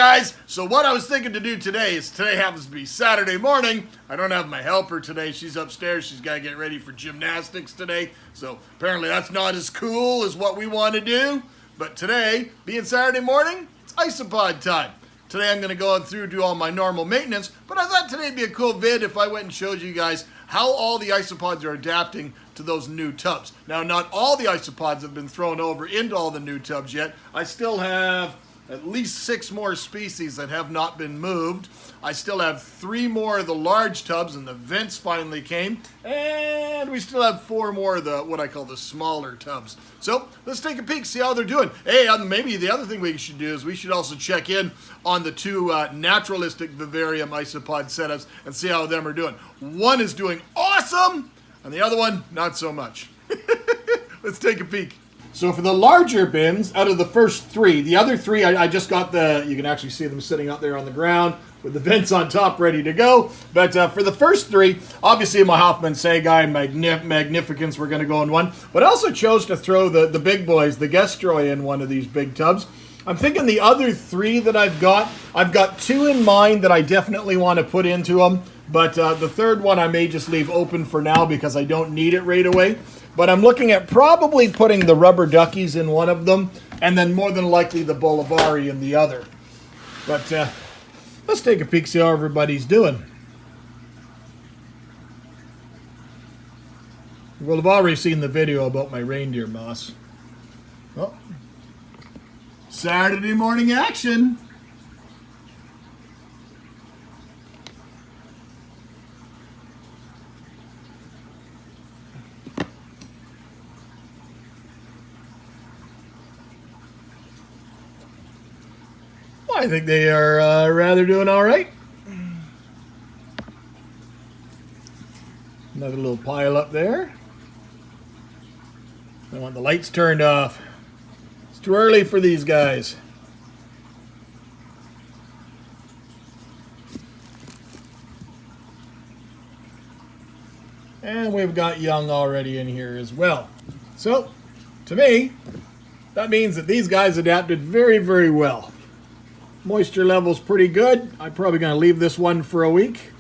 guys, so what I was thinking to do today is, today happens to be Saturday morning. I don't have my helper today. She's upstairs. She's got to get ready for gymnastics today. So apparently that's not as cool as what we want to do. But today, being Saturday morning, it's ISOPOD time. Today I'm going to go through do all my normal maintenance, but I thought today would be a cool vid if I went and showed you guys how all the isopods are adapting to those new tubs. Now, not all the isopods have been thrown over into all the new tubs yet. I still have at least 6 more species that have not been moved. I still have 3 more of the large tubs, and the vents finally came. And we still have 4 more of the, what I call the smaller tubs. So let's take a peek, see how they're doing. Hey, maybe the other thing we should do is we should also check in on the 2 naturalistic vivarium isopod setups and see how them are doing. One is doing awesome, and the other one, not so much. Let's take a peek. So for the larger bins, out of the first 3, the other 3, I just got the, you can actually see them sitting out there on the ground with the vents on top ready to go. But for the first 3, obviously my Hoffman Sagi and Magnificence were going to go in one. But I also chose to throw the big boys, the Gestroy, in one of these big tubs. I'm thinking the other 3 that I've got 2 in mind that I definitely want to put into them. But the third one I may just leave open for now because I don't need it right away. But I'm looking at probably putting the rubber duckies in one of them, and then more than likely the Bolivari in the other. But let's take a peek, see how everybody's doing. Well, I've already seen the video about my reindeer moss. Oh. Saturday morning action. I think they are rather doing all right. Another little pile up there. I want the lights turned off. It's too early for these guys. And we've got young already in here as well. So, to me, that means that these guys adapted very, very well. Moisture level's pretty good. I'm probably going to leave this one for a week.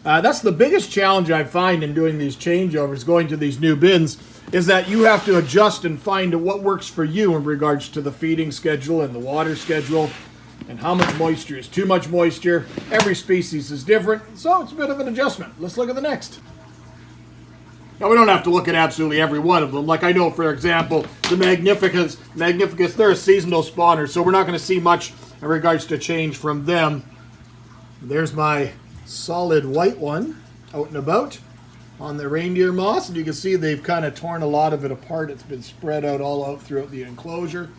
That's the biggest challenge I find in doing these changeovers, going to these new bins, is that you have to adjust and find what works for you in regards to the feeding schedule and the water schedule and how much moisture is too much moisture. Every species is different, so it's a bit of an adjustment. Let's look at the next. Now, we don't have to look at absolutely every one of them. Like I know, for example, the Magnificence, they're a seasonal spawner, so we're not going to see much in regards to change from them. There's my solid white one out and about on the reindeer moss, and you can see they've kind of torn a lot of it apart. It's been spread out all out throughout the enclosure.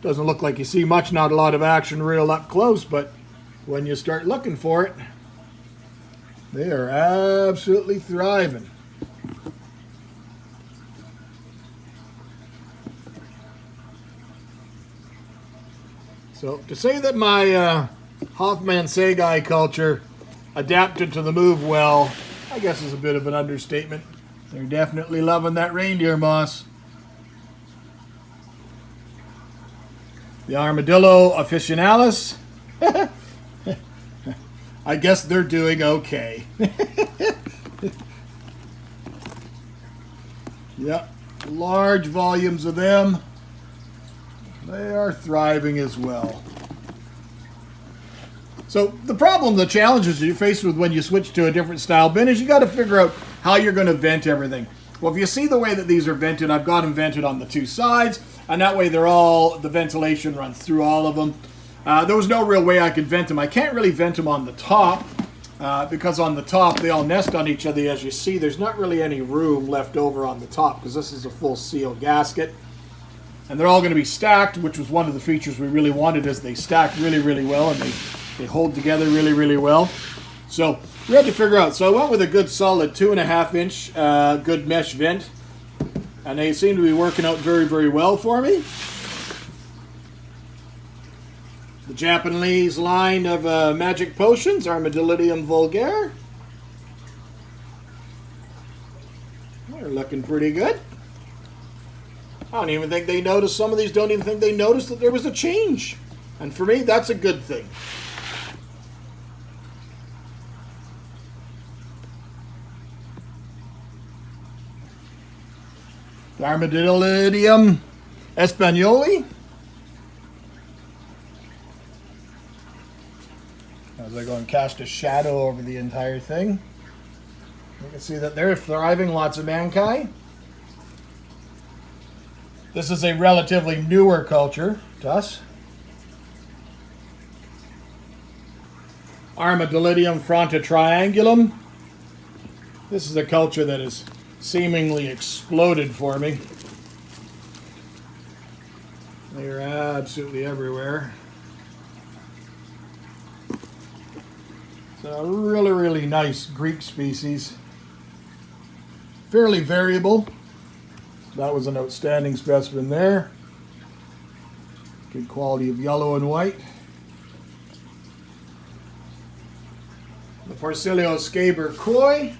Doesn't look like you see much, not a lot of action real up close, but when you start looking for it, they are absolutely thriving. So to say that my Hoffman Sagi culture adapted to the move well, I guess is a bit of an understatement. They're definitely loving that reindeer moss. The Armadillo Officinalis. I guess they're doing okay. Yep, large volumes of them. They are thriving as well. So the problem, the challenges you're faced with when you switch to a different style bin is you got to figure out how you're going to vent everything. Well, if you see the way that these are vented, I've got them vented on the 2 sides, and that way the ventilation runs through all of them. There was no real way I could vent them. I can't really vent them on the top because on the top they all nest on each other. As you see, there's not really any room left over on the top because this is a full seal gasket. And they're all going to be stacked, which was one of the features we really wanted, is they stack really, really well and they hold together really, really well. So we had to figure out. So I went with a good solid 2.5 inch good mesh vent. And they seem to be working out very, very well for me. The Japanese line of magic potions, Armadillidium vulgare. They're looking pretty good. I don't even think they noticed, some of these don't even think they noticed that there was a change. And for me, that's a good thing. Armadillidium Espagnoli. As I go and cast a shadow over the entire thing. You can see that they're thriving, lots of mankai. This is a relatively newer culture to us. Armadillidium frontotriangulum. This is a culture that has seemingly exploded for me. They are absolutely everywhere. It's a really, really nice Greek species. Fairly variable. That was an outstanding specimen there. Good quality of yellow and white. The Porcilio scaber koi.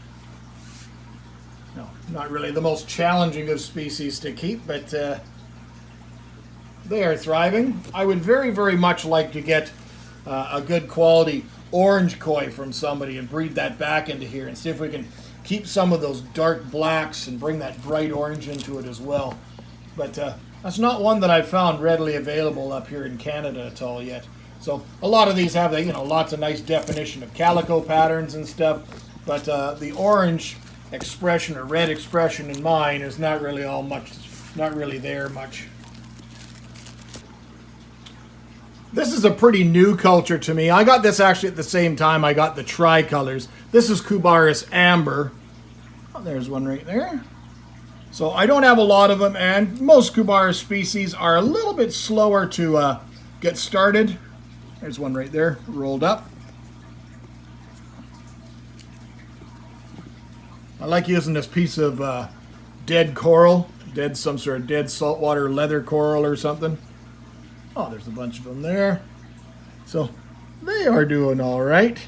No, not really the most challenging of species to keep, but they are thriving. I would very, very much like to get a good quality orange koi from somebody and breed that back into here and see if we can keep some of those dark blacks and bring that bright orange into it as well. But that's not one that I've found readily available up here in Canada at all yet. So a lot of these have, lots of nice definition of calico patterns and stuff, but the orange expression or red expression in mine is not really not really there much. This is a pretty new culture to me. I got this actually at the same time I got the tricolors. This is Cubaris amber. Oh, there's one right there. So I don't have a lot of them, and most Cubaris species are a little bit slower to get started. There's one right there, rolled up. I like using this piece of dead coral, some sort of dead saltwater leather coral or something. Oh, there's a bunch of them there. So they are doing all right.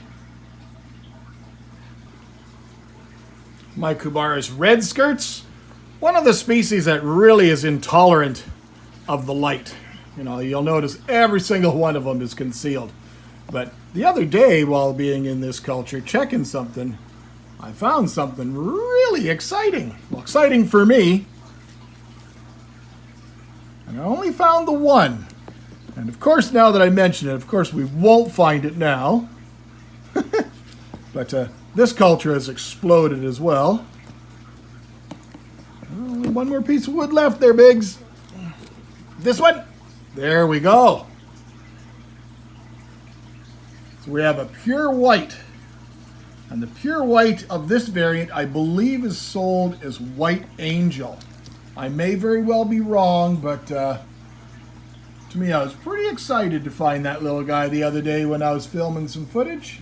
My Cubaris red skirts, one of the species that really is intolerant of the light. You'll notice every single one of them is concealed. But the other day, while being in this culture, checking something, I found something really exciting. Well, exciting for me. And I only found the one. And of course, now that I mention it, of course we won't find it now. But this culture has exploded as well. Only one more piece of wood left there, Biggs. This one. There we go. So we have a pure white. And the pure white of this variant, I believe, is sold as White Angel. I may very well be wrong, but to me, I was pretty excited to find that little guy the other day when I was filming some footage.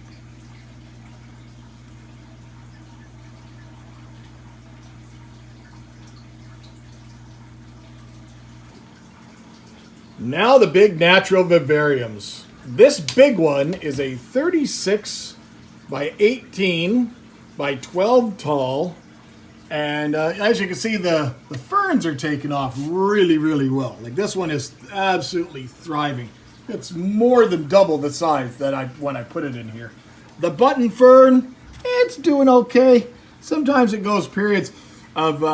Now the big natural vivariums. This big one is a 36 by 18 by 12 tall. And as you can see, the ferns are taking off really, really well. Like this one is absolutely thriving. It's more than double the size that when I put it in here. The button fern, it's doing okay. Sometimes it goes periods of,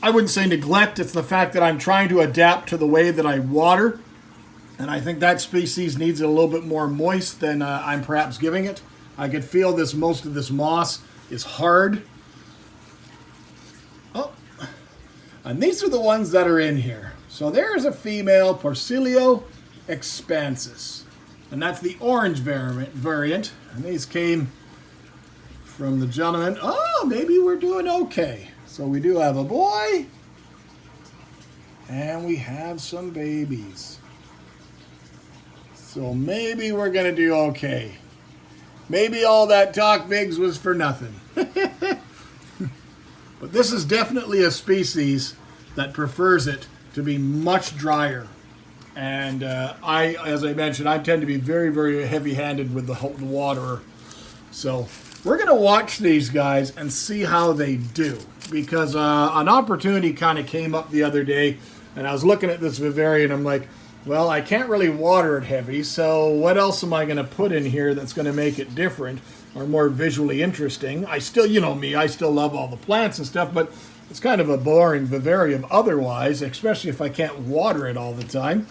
I wouldn't say neglect. It's the fact that I'm trying to adapt to the way that I water. And I think that species needs it a little bit more moist than I'm perhaps giving it. I could feel most of this moss is hard. Oh, and these are the ones that are in here. So there's a female Porcilio expansus. And that's the orange variant. And these came from the gentleman. Oh, maybe we're doing okay. So we do have a boy. And we have some babies. So maybe we're going to do okay. Maybe all that talk, Biggs, was for nothing. But this is definitely a species that prefers it to be much drier. And as I mentioned, I tend to be very, very heavy-handed with the water. So we're going to watch these guys and see how they do. Because an opportunity kind of came up the other day, and I was looking at this Vivarium, I'm like, well, I can't really water it heavy, so what else am I going to put in here that's going to make it different or more visually interesting? I still, you know me, I still love all the plants and stuff, but it's kind of a boring Vivarium otherwise, especially if I can't water it all the time.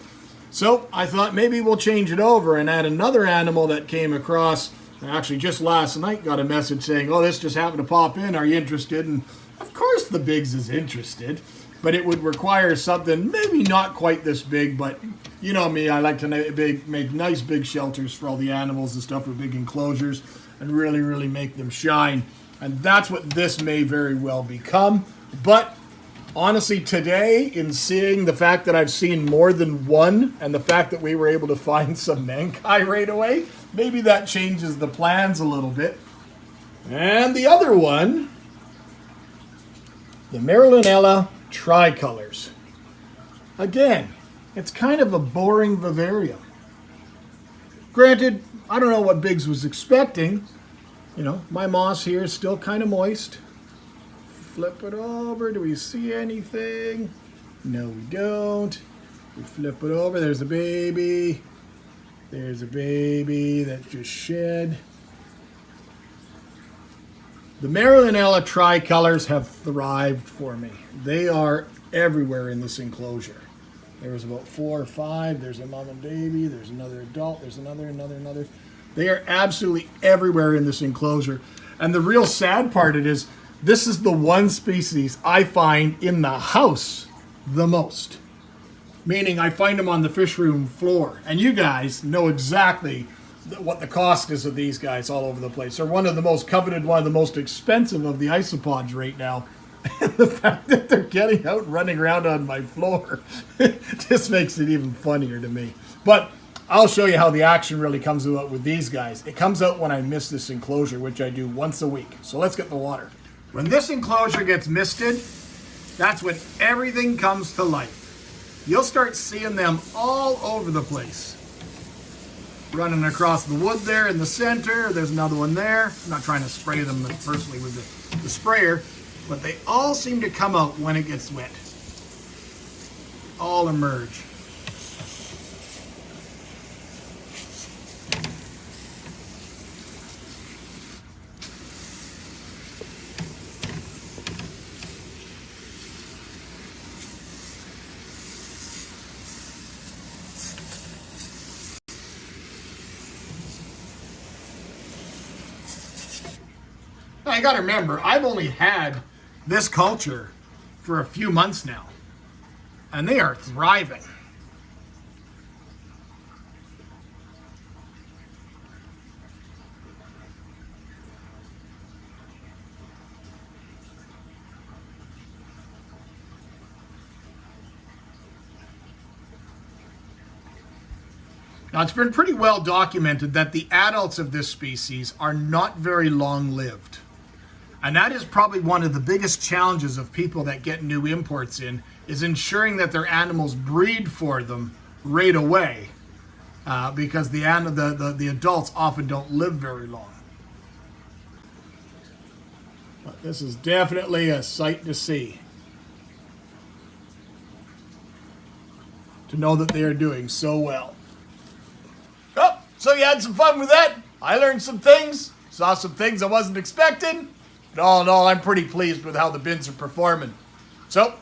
So I thought maybe we'll change it over and add another animal that came across. Actually, just last night got a message saying, oh, this just happened to pop in. Are you interested? And of course the Biggs is interested, but it would require something maybe not quite this big, but you know me, I like to make nice big shelters for all the animals and stuff with big enclosures and really, really make them shine. And that's what this may very well become. But honestly, today, in seeing the fact that I've seen more than one and the fact that we were able to find some Mankai right away, maybe that changes the plans a little bit. And the other one, the Marylinella tricolors. Again, it's kind of a boring Vivarium. Granted, I don't know what Biggs was expecting. You know, my moss here is still kind of moist. Flip it over. Do we see anything? No, we don't. We flip it over. There's a baby. There's a baby that just shed. The Marylinella tricolors have thrived for me. They are everywhere in this enclosure. There's about 4 or 5. There's a mom and baby. There's another adult. There's another. They are absolutely everywhere in this enclosure. And the real sad part of it is, this is the one species I find in the house the most. Meaning I find them on the fish room floor. And you guys know exactly what the cost is of these guys all over the place. They're one of the most coveted, one of the most expensive of the isopods right now. And the fact that they're getting out and running around on my floor just makes it even funnier to me. But I'll show you how the action really comes out with these guys. It comes out when I mist this enclosure, which I do once a week. So let's get the water. When this enclosure gets misted, that's when everything comes to life. You'll start seeing them all over the place. Running across the wood there in the center. There's another one there. I'm not trying to spray them personally with the sprayer, but they all seem to come out when it gets wet. All emerge. Now, you got to remember, I've only had this culture for a few months now, and they are thriving. Now, it's been pretty well documented that the adults of this species are not very long-lived. And that is probably one of the biggest challenges of people that get new imports in, is ensuring that their animals breed for them right away, because the adults often don't live very long. But this is definitely a sight to see. To know that they are doing so well. Oh, so you had some fun with that. I learned some things, saw some things I wasn't expecting. But all in all, I'm pretty pleased with how the bins are performing. So,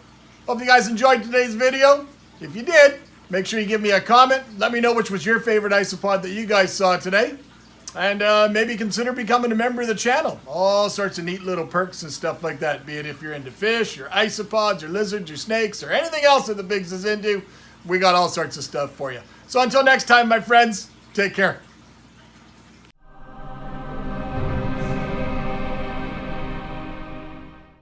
hope you guys enjoyed today's video. If you did, make sure you give me a comment. Let me know which was your favorite isopod that you guys saw today. And maybe consider becoming a member of the channel. All sorts of neat little perks and stuff like that. Be it if you're into fish, or isopods, or lizards, or snakes, or anything else that the Biggs is into. We got all sorts of stuff for you. So until next time, my friends, take care.